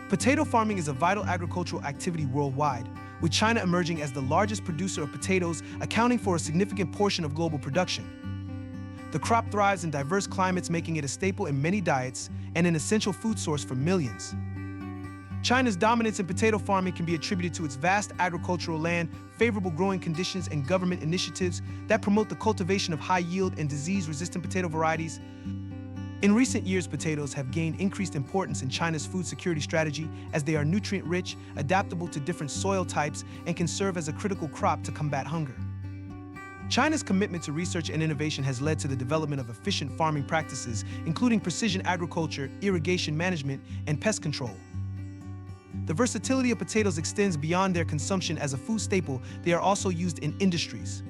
Potato farming is a vital agricultural activity worldwide, with China emerging as the largest producer of potatoes, accounting for a significant portion of global production. The crop thrives in diverse climates, making it a staple in many diets and an essential food source for millions. China's dominance in potato farming can be attributed to its vast agricultural land, favorable growing conditions, and government initiatives that promote the cultivation of high-yield and disease-resistant potato varieties. In recent years, potatoes have gained increased importance in China's food security strategy as they are nutrient-rich, adaptable to different soil types, and can serve as a critical crop to combat hunger. China's commitment to research and innovation has led to the development of efficient farming practices, including precision agriculture, irrigation management, and pest control. The versatility of potatoes extends beyond their consumption as a food staple. They are also used in industries.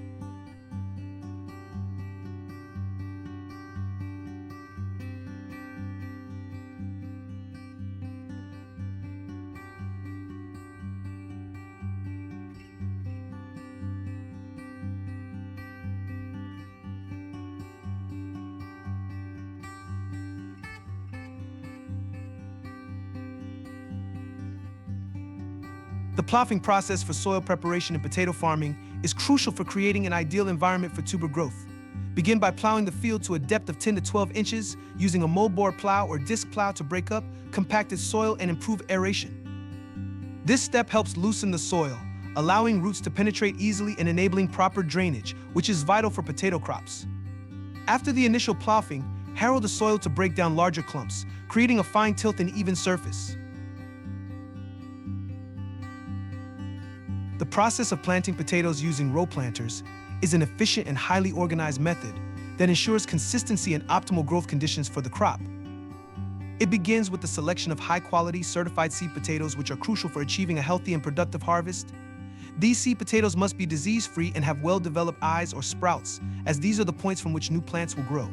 The ploughing process for soil preparation in potato farming is crucial for creating an ideal environment for tuber growth. Begin by plowing the field to a depth of 10 to 12 inches, using a moldboard plow or disc plow to break up compacted soil and improve aeration. This step helps loosen the soil, allowing roots to penetrate easily and enabling proper drainage, which is vital for potato crops. After the initial ploughing, harrow the soil to break down larger clumps, creating a fine tilth and even surface. The process of planting potatoes using row planters is an efficient and highly organized method that ensures consistency and optimal growth conditions for the crop. It begins with the selection of high-quality, certified seed potatoes, which are crucial for achieving a healthy and productive harvest. These seed potatoes must be disease-free and have well-developed eyes or sprouts, as these are the points from which new plants will grow.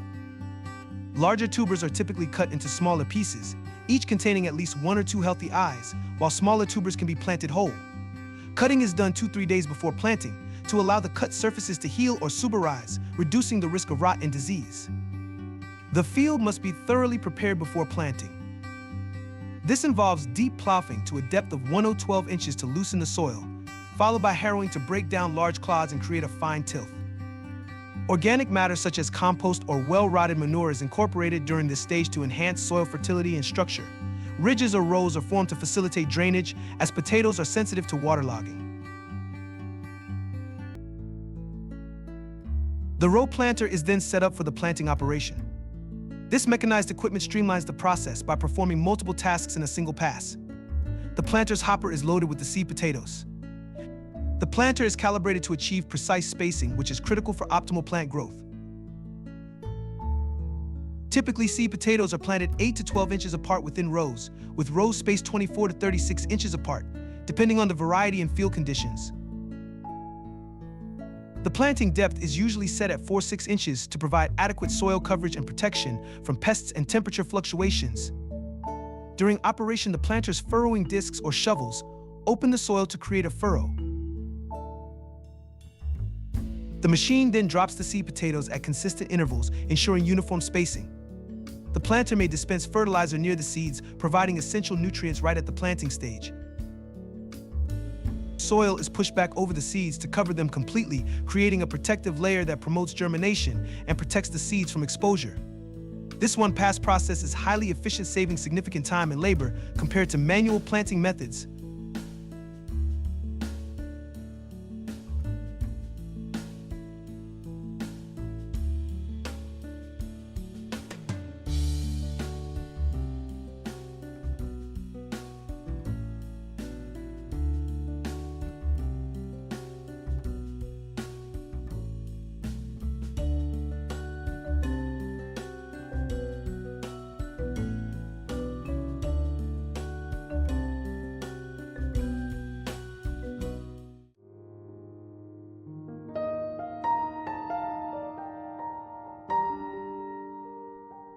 Larger tubers are typically cut into smaller pieces, each containing at least 1 or 2 healthy eyes, while smaller tubers can be planted whole. Cutting is done 2-3 days before planting to allow the cut surfaces to heal or suberize, reducing the risk of rot and disease. The field must be thoroughly prepared before planting. This involves deep ploughing to a depth of 1 or 12 inches to loosen the soil, followed by harrowing to break down large clods and create a fine tilth. Organic matter such as compost or well-rotted manure is incorporated during this stage to enhance soil fertility and structure. Ridges or rows are formed to facilitate drainage, as potatoes are sensitive to waterlogging. The row planter is then set up for the planting operation. This mechanized equipment streamlines the process by performing multiple tasks in a single pass. The planter's hopper is loaded with the seed potatoes. The planter is calibrated to achieve precise spacing, which is critical for optimal plant growth. Typically, seed potatoes are planted 8 to 12 inches apart within rows, with rows spaced 24 to 36 inches apart, depending on the variety and field conditions. The planting depth is usually set at 4-6 inches to provide adequate soil coverage and protection from pests and temperature fluctuations. During operation, the planter's furrowing discs or shovels open the soil to create a furrow. The machine then drops the seed potatoes at consistent intervals, ensuring uniform spacing. The planter may dispense fertilizer near the seeds, providing essential nutrients right at the planting stage. Soil is pushed back over the seeds to cover them completely, creating a protective layer that promotes germination and protects the seeds from exposure. This one-pass process is highly efficient, saving significant time and labor compared to manual planting methods.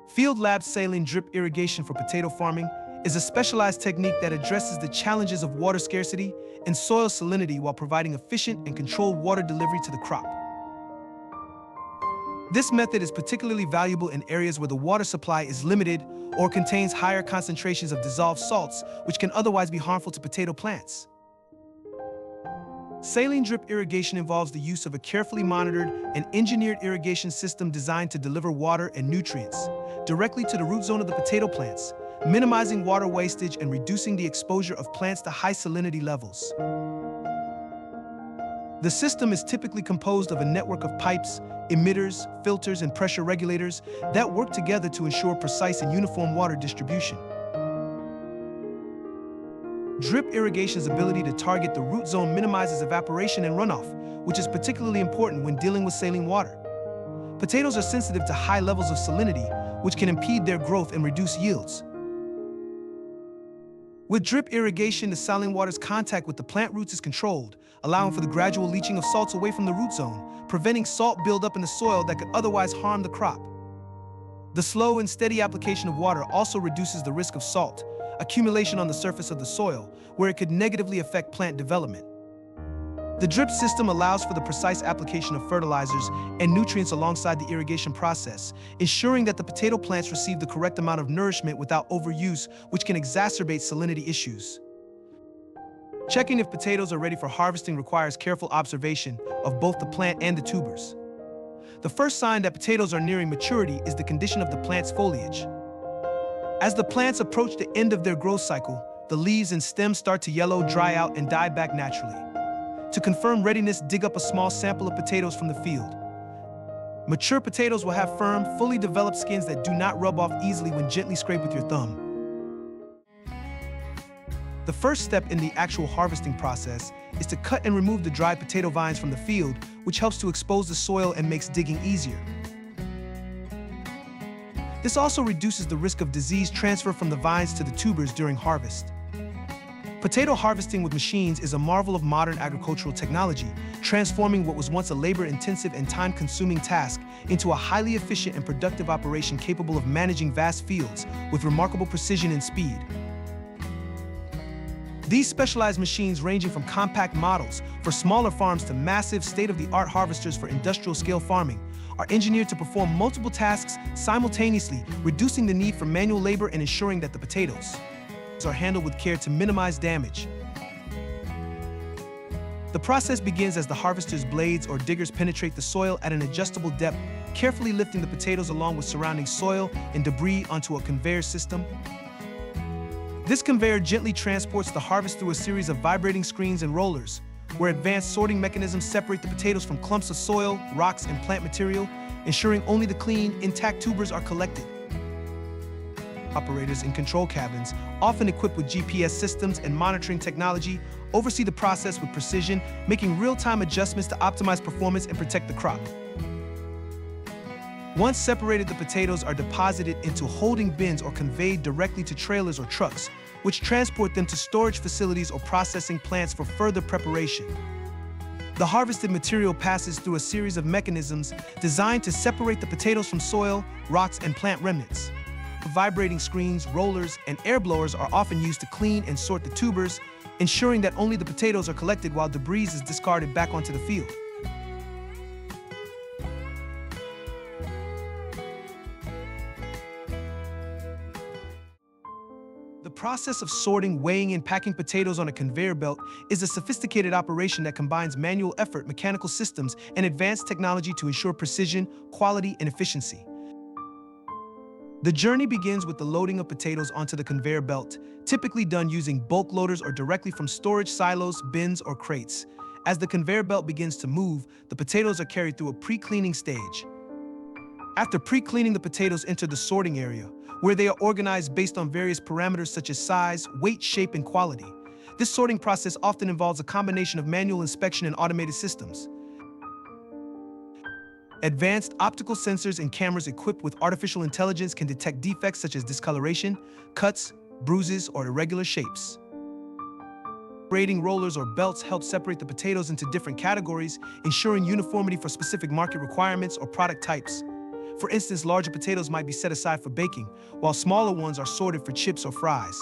Field Lab saline drip irrigation for potato farming is a specialized technique that addresses the challenges of water scarcity and soil salinity while providing efficient and controlled water delivery to the crop. This method is particularly valuable in areas where the water supply is limited or contains higher concentrations of dissolved salts, which can otherwise be harmful to potato plants. Saline drip irrigation involves the use of a carefully monitored and engineered irrigation system designed to deliver water and nutrients directly to the root zone of the potato plants, minimizing water wastage and reducing the exposure of plants to high salinity levels. The system is typically composed of a network of pipes, emitters, filters, and pressure regulators that work together to ensure precise and uniform water distribution. Drip irrigation's ability to target the root zone minimizes evaporation and runoff, which is particularly important when dealing with saline water. Potatoes are sensitive to high levels of salinity, which can impede their growth and reduce yields. With drip irrigation, the saline water's contact with the plant roots is controlled, allowing for the gradual leaching of salts away from the root zone, preventing salt buildup in the soil that could otherwise harm the crop. The slow and steady application of water also reduces the risk of salt accumulation on the surface of the soil, where it could negatively affect plant development. The drip system allows for the precise application of fertilizers and nutrients alongside the irrigation process, ensuring that the potato plants receive the correct amount of nourishment without overuse, which can exacerbate salinity issues. Checking if potatoes are ready for harvesting requires careful observation of both the plant and the tubers. The first sign that potatoes are nearing maturity is the condition of the plant's foliage. As the plants approach the end of their growth cycle, the leaves and stems start to yellow, dry out, and die back naturally. To confirm readiness, dig up a small sample of potatoes from the field. Mature potatoes will have firm, fully developed skins that do not rub off easily when gently scraped with your thumb. The first step in the actual harvesting process is to cut and remove the dried potato vines from the field, which helps to expose the soil and makes digging easier. This also reduces the risk of disease transfer from the vines to the tubers during harvest. Potato harvesting with machines is a marvel of modern agricultural technology, transforming what was once a labor-intensive and time-consuming task into a highly efficient and productive operation capable of managing vast fields with remarkable precision and speed. These specialized machines, ranging from compact models for smaller farms to massive state-of-the-art harvesters for industrial-scale farming, are engineered to perform multiple tasks simultaneously, reducing the need for manual labor and ensuring that the potatoes are handled with care to minimize damage. The process begins as the harvester's blades or diggers penetrate the soil at an adjustable depth, carefully lifting the potatoes along with surrounding soil and debris onto a conveyor system. This conveyor gently transports the harvest through a series of vibrating screens and rollers, where advanced sorting mechanisms separate the potatoes from clumps of soil, rocks, and plant material, ensuring only the clean, intact tubers are collected. Operators in control cabins, often equipped with GPS systems and monitoring technology, oversee the process with precision, making real-time adjustments to optimize performance and protect the crop. Once separated, the potatoes are deposited into holding bins or conveyed directly to trailers or trucks, which transport them to storage facilities or processing plants for further preparation. The harvested material passes through a series of mechanisms designed to separate the potatoes from soil, rocks, and plant remnants. Vibrating screens, rollers, and air blowers are often used to clean and sort the tubers, ensuring that only the potatoes are collected while debris is discarded back onto the field. The process of sorting, weighing, and packing potatoes on a conveyor belt is a sophisticated operation that combines manual effort, mechanical systems, and advanced technology to ensure precision, quality, and efficiency. The journey begins with the loading of potatoes onto the conveyor belt, typically done using bulk loaders or directly from storage silos, bins, or crates. As the conveyor belt begins to move, the potatoes are carried through a pre-cleaning stage. After pre-cleaning, the potatoes enter the sorting area, where they are organized based on various parameters such as size, weight, shape, and quality. This sorting process often involves a combination of manual inspection and automated systems. Advanced optical sensors and cameras equipped with artificial intelligence can detect defects such as discoloration, cuts, bruises, or irregular shapes. Grading rollers or belts help separate the potatoes into different categories, ensuring uniformity for specific market requirements or product types. For instance, larger potatoes might be set aside for baking, while smaller ones are sorted for chips or fries.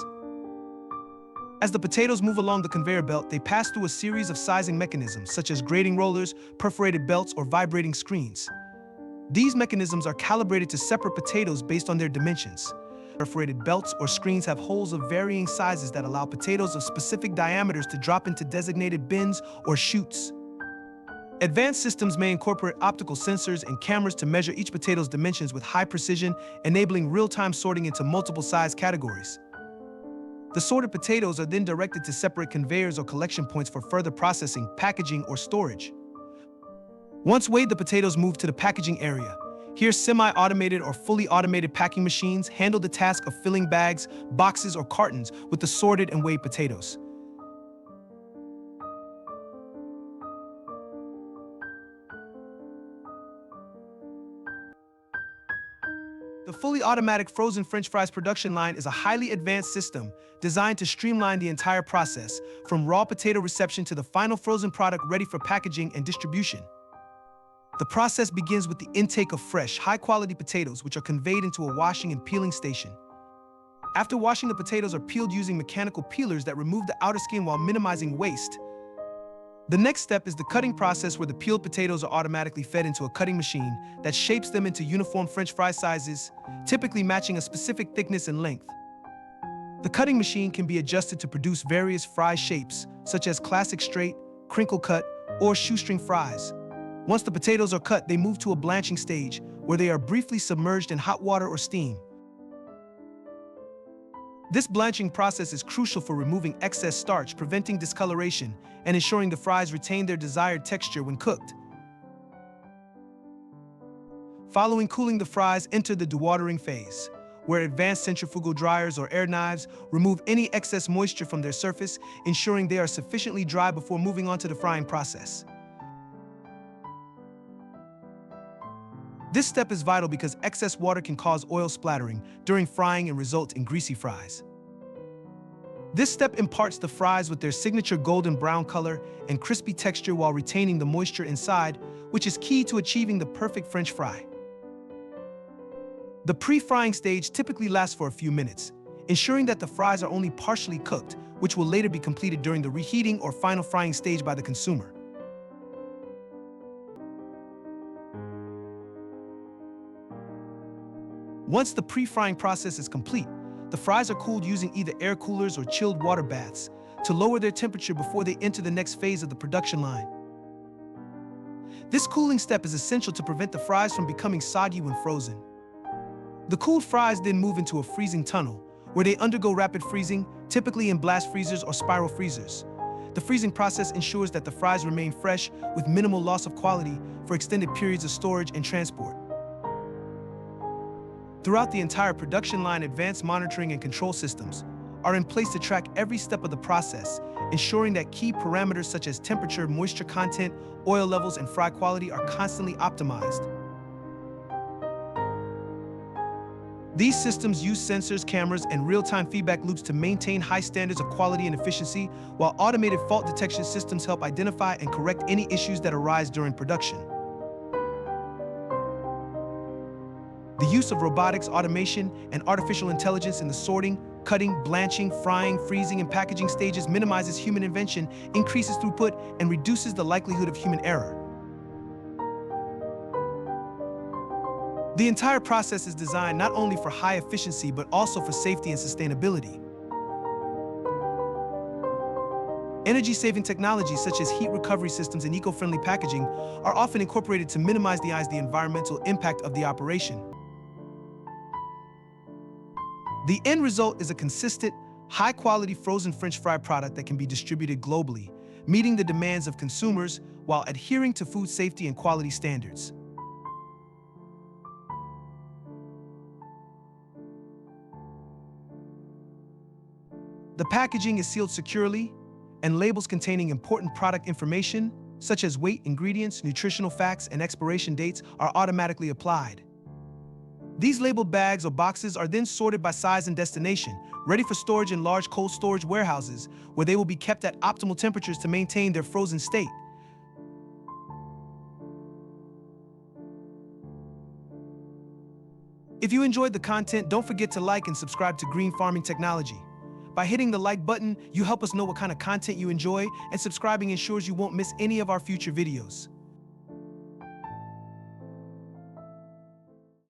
As the potatoes move along the conveyor belt, they pass through a series of sizing mechanisms, such as grading rollers, perforated belts, or vibrating screens. These mechanisms are calibrated to separate potatoes based on their dimensions. Perforated belts or screens have holes of varying sizes that allow potatoes of specific diameters to drop into designated bins or chutes. Advanced systems may incorporate optical sensors and cameras to measure each potato's dimensions with high precision, enabling real-time sorting into multiple size categories. The sorted potatoes are then directed to separate conveyors or collection points for further processing, packaging, or storage. Once weighed, the potatoes move to the packaging area. Here, semi-automated or fully automated packing machines handle the task of filling bags, boxes, or cartons with the sorted and weighed potatoes. The fully automatic frozen French fries production line is a highly advanced system designed to streamline the entire process, from raw potato reception to the final frozen product ready for packaging and distribution. The process begins with the intake of fresh, high-quality potatoes, which are conveyed into a washing and peeling station. After washing, the potatoes are peeled using mechanical peelers that remove the outer skin while minimizing waste. The next step is the cutting process, where the peeled potatoes are automatically fed into a cutting machine that shapes them into uniform French fry sizes, typically matching a specific thickness and length. The cutting machine can be adjusted to produce various fry shapes, such as classic straight, crinkle cut, or shoestring fries. Once the potatoes are cut, they move to a blanching stage, where they are briefly submerged in hot water or steam. This blanching process is crucial for removing excess starch, preventing discoloration, and ensuring the fries retain their desired texture when cooked. Following cooling, the fries enter the dewatering phase, where advanced centrifugal dryers or air knives remove any excess moisture from their surface, ensuring they are sufficiently dry before moving on to the frying process. This step is vital because excess water can cause oil splattering during frying and result in greasy fries. This step imparts the fries with their signature golden brown color and crispy texture while retaining the moisture inside, which is key to achieving the perfect French fry. The pre-frying stage typically lasts for a few minutes, ensuring that the fries are only partially cooked, which will later be completed during the reheating or final frying stage by the consumer. Once the pre-frying process is complete, the fries are cooled using either air coolers or chilled water baths to lower their temperature before they enter the next phase of the production line. This cooling step is essential to prevent the fries from becoming soggy when frozen. The cooled fries then move into a freezing tunnel, where they undergo rapid freezing, typically in blast freezers or spiral freezers. The freezing process ensures that the fries remain fresh with minimal loss of quality for extended periods of storage and transport. Throughout the entire production line, advanced monitoring and control systems are in place to track every step of the process, ensuring that key parameters such as temperature, moisture content, oil levels, and fry quality are constantly optimized. These systems use sensors, cameras, and real-time feedback loops to maintain high standards of quality and efficiency, while automated fault detection systems help identify and correct any issues that arise during production. The use of robotics, automation, and artificial intelligence in the sorting, cutting, blanching, frying, freezing, and packaging stages minimizes human intervention, increases throughput, and reduces the likelihood of human error. The entire process is designed not only for high efficiency, but also for safety and sustainability. Energy-saving technologies such as heat recovery systems and eco-friendly packaging are often incorporated to minimize the environmental impact of the operation. The end result is a consistent, high-quality frozen French fry product that can be distributed globally, meeting the demands of consumers while adhering to food safety and quality standards. The packaging is sealed securely, and labels containing important product information, such as weight, ingredients, nutritional facts, and expiration dates, are automatically applied. These labeled bags or boxes are then sorted by size and destination, ready for storage in large cold storage warehouses, where they will be kept at optimal temperatures to maintain their frozen state. If you enjoyed the content, don't forget to like and subscribe to Green Farming Technology. By hitting the like button, you help us know what kind of content you enjoy, and subscribing ensures you won't miss any of our future videos.